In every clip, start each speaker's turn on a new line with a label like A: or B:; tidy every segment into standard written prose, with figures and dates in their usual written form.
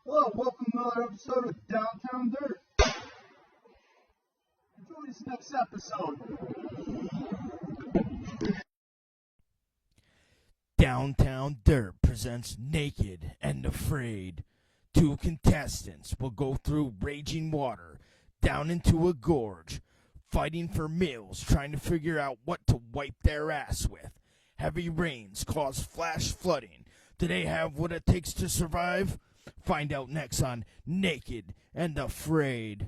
A: Hello, welcome to another episode of Downtown Dirt. Enjoy this next episode.
B: Downtown Dirt presents Naked and Afraid. Two contestants will go through raging water, down into a gorge, fighting for meals, trying to figure out what to wipe their ass with. Heavy rains cause flash flooding. Do they have what it takes to survive? Find out next on Naked and Afraid.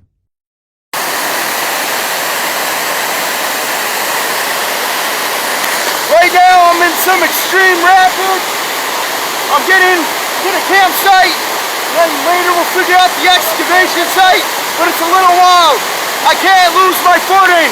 C: Right now I'm in some extreme rapids. I'm getting to the campsite, and then later we'll figure out the excavation site, but it's a little wild. I can't lose my footing.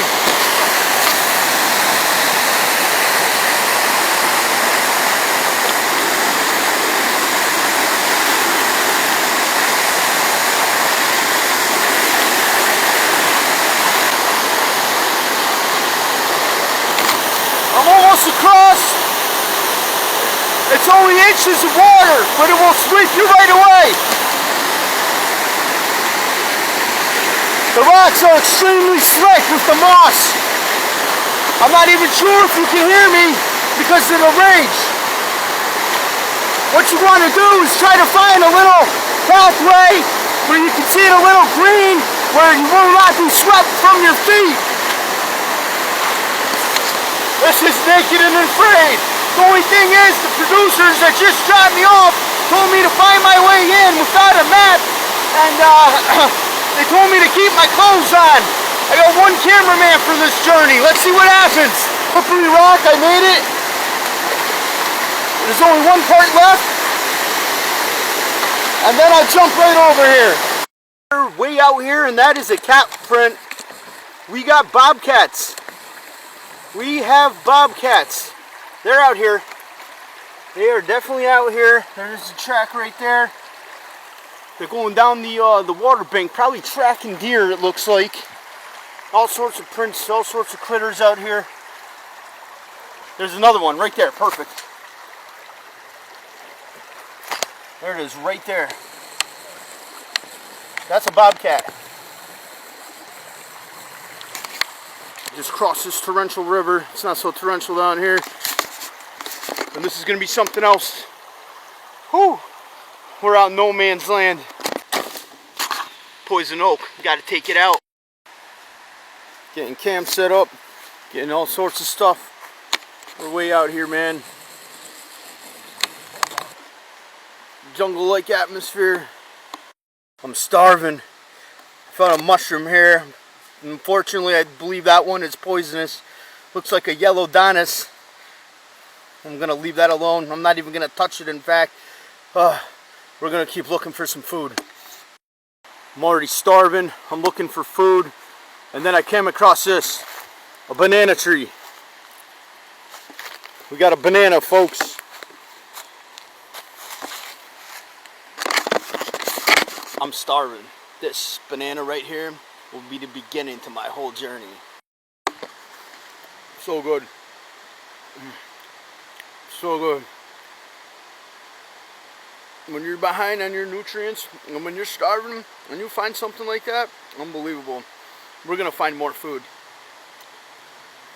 C: I'm almost across. It's only inches of water, but it will sweep you right away. The rocks are extremely slick with the moss. I'm not even sure if you can hear me because of the rage. What you want to do is try to find a little pathway where you can see it a little green, where you will not be swept from your feet. This is Naked and Afraid. The only thing is, the producers that just dropped me off told me to find my way in without a map, and they told me to keep my clothes on. I got one cameraman for this journey. Let's see what happens. Slippery rock, I made it. There's only one part left, and then I'll jump right over here. We're way out here, and that is a cat print. We got bobcats. We have bobcats. They're out here. They are definitely out here. There's a track right there. They're going down the water bank, probably tracking deer, it looks like. All sorts of prints, all sorts of critters out here. There's another one right there, perfect. There it is, right there. That's a bobcat. Just cross this torrential river. It's not so torrential down here. And this is going to be something else. Whew. We're out in no man's land. Poison oak. Got to take it out. Getting camp set up. Getting all sorts of stuff. We're way out here, man. Jungle-like atmosphere. I'm starving. Found a mushroom here. Unfortunately, I believe that one is poisonous. Looks like a yellow Donis. I'm going to leave that alone. I'm not even going to touch it, in fact. We're going to keep looking for some food. I'm already starving. I'm looking for food. And then I came across this. A banana tree. We got a banana, folks. I'm starving. This banana right here will be the beginning to my whole journey. So good. So good. When you're behind on your nutrients, and when you're starving, and you find something like that, unbelievable. We're gonna find more food.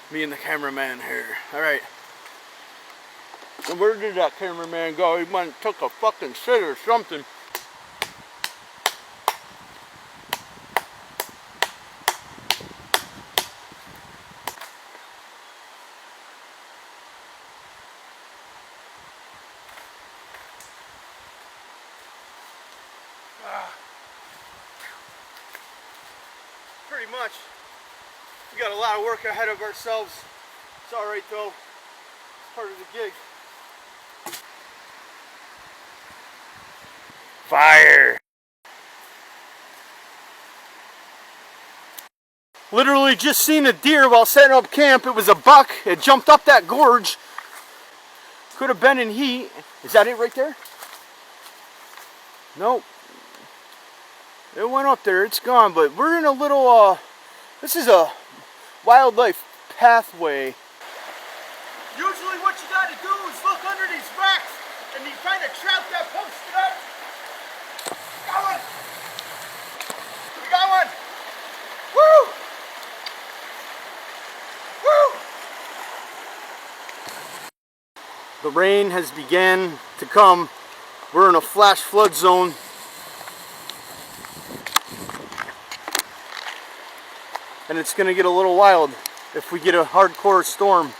C: Me and the cameraman here. Alright. And where did that cameraman go? He went and took a fucking shit or something. Pretty much. We got a lot of work ahead of ourselves. It's alright though. It's part of the gig. Fire! Literally just seen a deer while setting up camp. It was a buck. It jumped up that gorge. Could have been in heat. Is that it right there? Nope. It went up there, it's gone, but we're in a little, this is a wildlife pathway. Usually what you gotta do is look under these rocks and you kind of trap that posted up. got one! We got one! Woo! Woo! The rain has began to come. We're in a flash flood zone. And it's gonna get a little wild if we get a hardcore storm.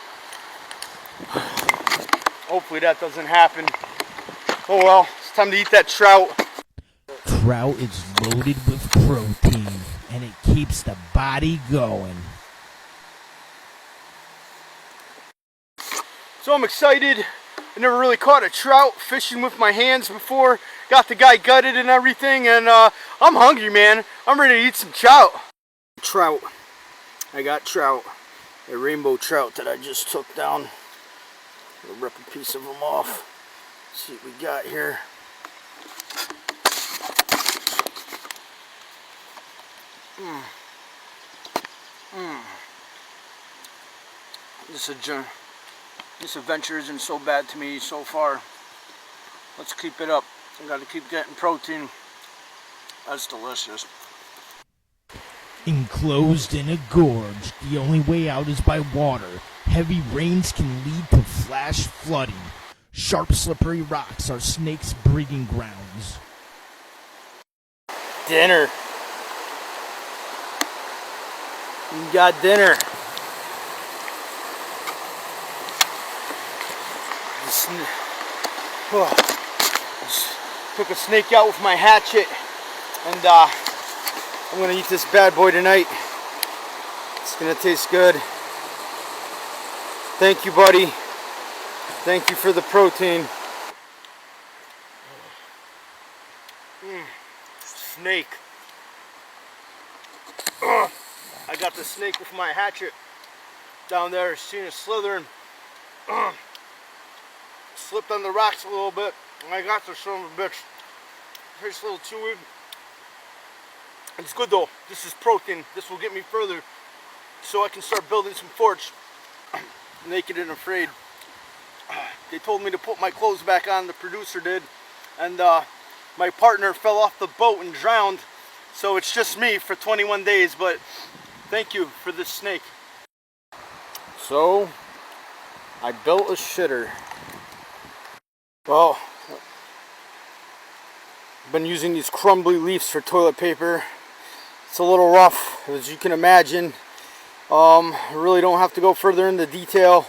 C: Hopefully that doesn't happen. Oh well, it's time to eat that trout.
B: Trout is loaded with protein, and it keeps the body going.
C: So I'm excited. I never really caught a trout fishing with my hands before. Got the guy gutted and everything, and I'm hungry, man. I'm ready to eat some trout. Trout. I got trout. A rainbow trout that I just took down. I'll rip a piece of them off. See what we got here. This adventure isn't so bad to me so far. Let's keep it up. I gotta keep getting protein. That's delicious.
B: Enclosed in a gorge, the only way out is by water. Heavy rains can lead to flash flooding. Sharp, slippery rocks are snakes' breeding grounds.
C: Dinner. We got dinner. Just took a snake out with my hatchet, and I'm gonna eat this bad boy tonight. It's gonna taste good. Thank you, buddy. Thank you for the protein. Snake. I got the snake with my hatchet down there. Seen it slithering. Slipped on the rocks a little bit, and I got the son of a bitch. Tastes a little chewy. It's good though. This is protein. This will get me further, so I can start building some forts. Naked and afraid. They told me to put my clothes back on. The producer did, and my partner fell off the boat and drowned. So it's just me for 21 days. But thank you for this snake. So I built a shitter. Well, I've been using these crumbly leaves for toilet paper. It's a little rough, as you can imagine. I really don't have to go further into detail.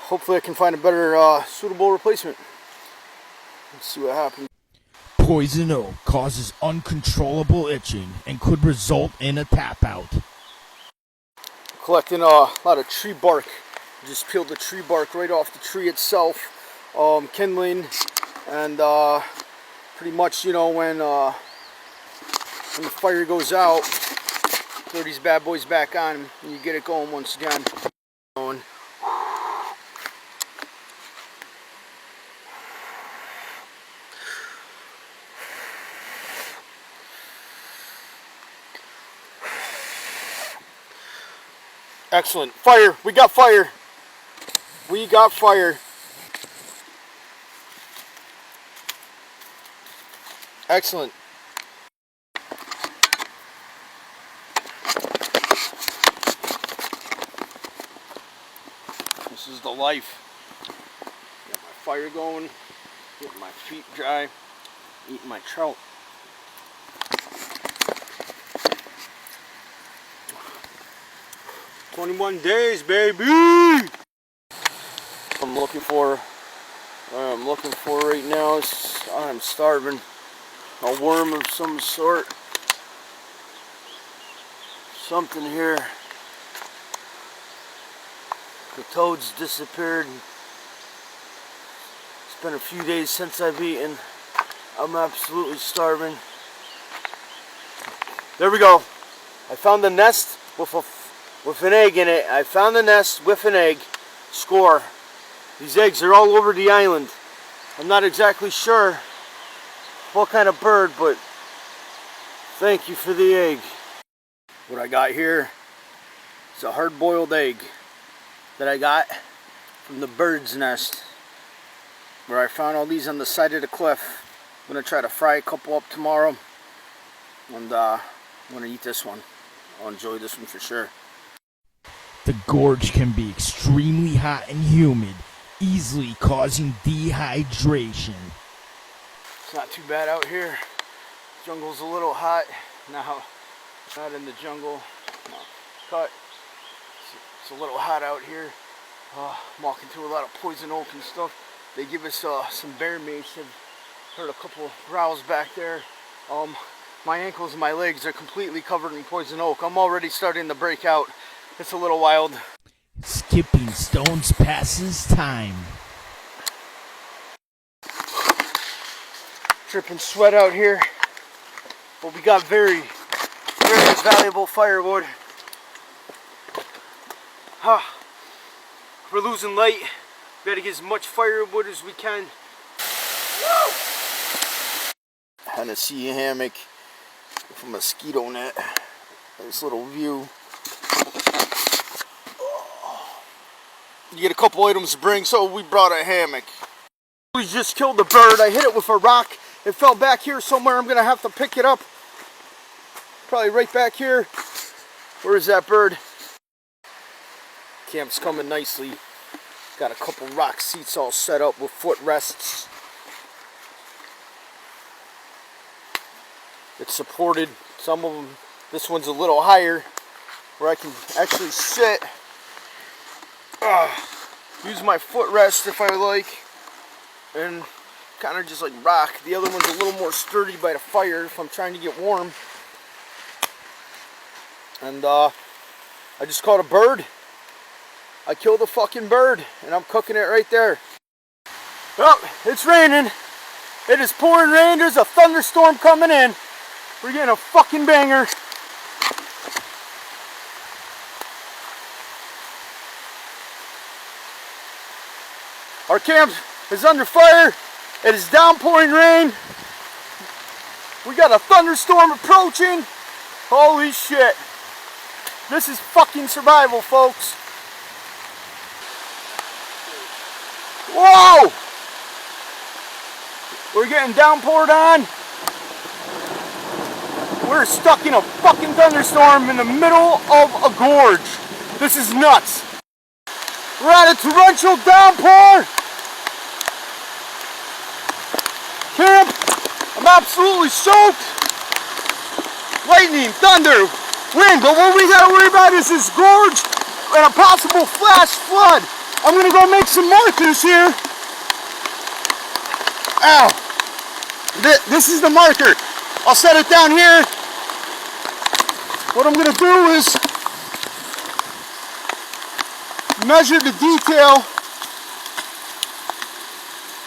C: Hopefully I can find a better suitable replacement. Let's see what happens.
B: Poison oak causes uncontrollable itching and could result in a tap out.
C: Collecting a lot of tree bark. Just peeled the tree bark right off the tree itself. Kindling, and pretty much, you know, when the fire goes out, throw these bad boys back on and you get it going once again. Excellent. Fire. We got fire. We got fire. Excellent. This is the life. Got my fire going, getting my feet dry, eating my trout. "21 days, baby." I'm looking for right now is I'm starving. A worm of some sort. Something here. The toads disappeared. It's been a few days since I've eaten. I'm absolutely starving. There we go. I found the nest with an egg in it. I found the nest with an egg. Score. These eggs are all over the island. I'm not exactly sure what kind of bird, but thank you for the egg. What I got here is a hard-boiled egg that I got from the bird's nest, where I found all these on the side of the cliff. I'm gonna try to fry a couple up tomorrow, and I'm gonna eat this one. I'll enjoy this one for sure.
B: The gorge can be extremely hot and humid, easily causing dehydration.
C: It's not too bad out here. Jungle's a little hot now. Not in the jungle. No, cut. It's a little hot out here. I'm walking through a lot of poison oak and stuff. They give us some bear mace. I've heard a couple growls back there. My ankles and my legs are completely covered in poison oak. I'm already starting to break out. It's a little wild.
B: Skipping stones passes time.
C: Dripping sweat out here. But we got very, very valuable firewood. We're losing light. We gotta get as much firewood as we can. Hennessy hammock with a mosquito net. Nice little view. You get a couple items to bring, so we brought a hammock. We just killed a bird. I hit it with a rock. It fell back here somewhere. I'm gonna have to pick it up. Probably right back here. Where is that bird? Camp's coming nicely. Got a couple rock seats all set up with footrests. It's supported. Some of them, this one's a little higher where I can actually sit. Use my footrest if I like. And kind of just like rock. The other one's a little more sturdy by the fire if I'm trying to get warm. And I just caught a bird. I killed a fucking bird and I'm cooking it right there. Well, it's raining. It is pouring rain. There's a thunderstorm coming in. We're getting a fucking banger. Our camp is under fire. It is downpouring rain. We got a thunderstorm approaching. Holy shit. This is fucking survival, folks. Whoa! We're getting downpoured on. We're stuck in a fucking thunderstorm in the middle of a gorge. This is nuts. We're at a torrential downpour. Camp, I'm absolutely soaked. Lightning, thunder, wind, but what we gotta worry about is this gorge and a possible flash flood. I'm gonna go make some markers here. Ow. This is the marker. I'll set it down here. What I'm gonna do is measure the detail.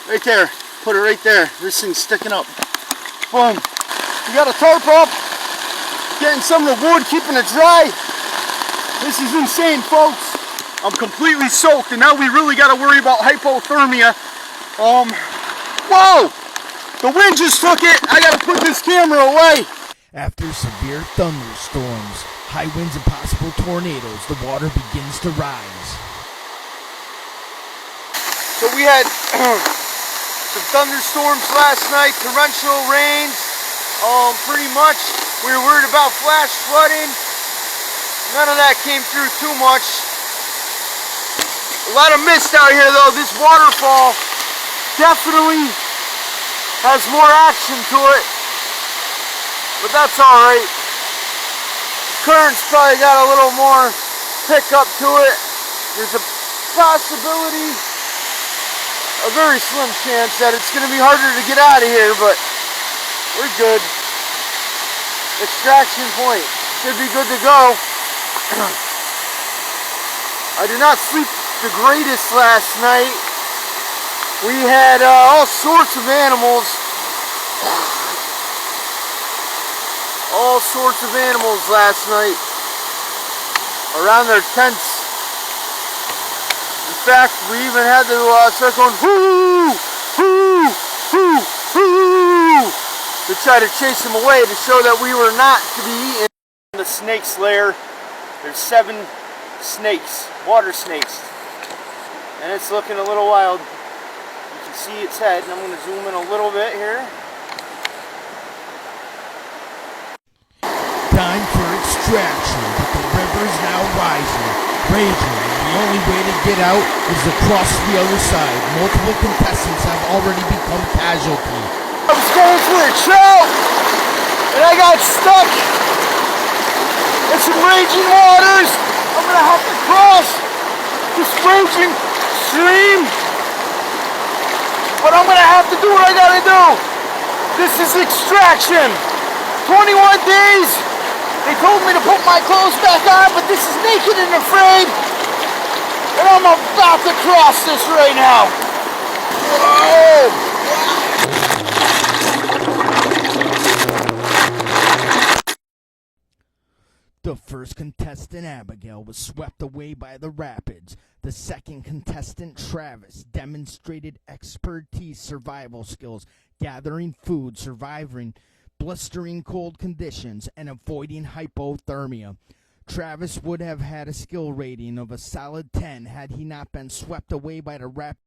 C: Right there. Put it right there. This thing's sticking up. Boom. We got a tarp up. Getting some of the wood, keeping it dry. This is insane, folks. I'm completely soaked, and now we really got to worry about hypothermia. Whoa! The wind just took it. I got to put this camera away.
B: After severe thunderstorms, high winds and possible tornadoes, the water begins to rise.
C: So we had some thunderstorms last night, torrential rains. Pretty much we were worried about flash flooding. None of that came through too much. A lot of mist out here though. This waterfall definitely has more action to it, but that's alright. Current's probably got a little more pickup to it. There's a possibility, a very slim chance that it's going to be harder to get out of here, but we're good. Extraction point should be good to go. I did not sleep the greatest last night. We had all sorts of animals. All sorts of animals last night around their tents. In fact, we even had to start going hoo, hoo, hoo, hoo, to try to chase them away to show that we were not to be eaten. In the snake's lair, there's 7 snakes, water snakes, and it's looking a little wild. You can see its head, and I'm going to zoom in a little bit here.
B: time for extraction, but the river is now rising, raging, and the only way to get out is across the other side. Multiple contestants have already become casualty.
C: I was going for a trout, and I got stuck in some raging waters. I'm gonna have to cross this raging stream, but I'm gonna have to do what I gotta do. This is extraction. 21 days. They told me to put my clothes back on, but this is naked and afraid, and I'm about to cross this right now. Whoa!
B: The first contestant, Abigail, was swept away by the rapids. The second contestant, Travis, demonstrated expertise survival skills, gathering food, surviving blistering cold conditions, and avoiding hypothermia. Travis would have had a skill rating of a solid 10 had he not been swept away by the rapids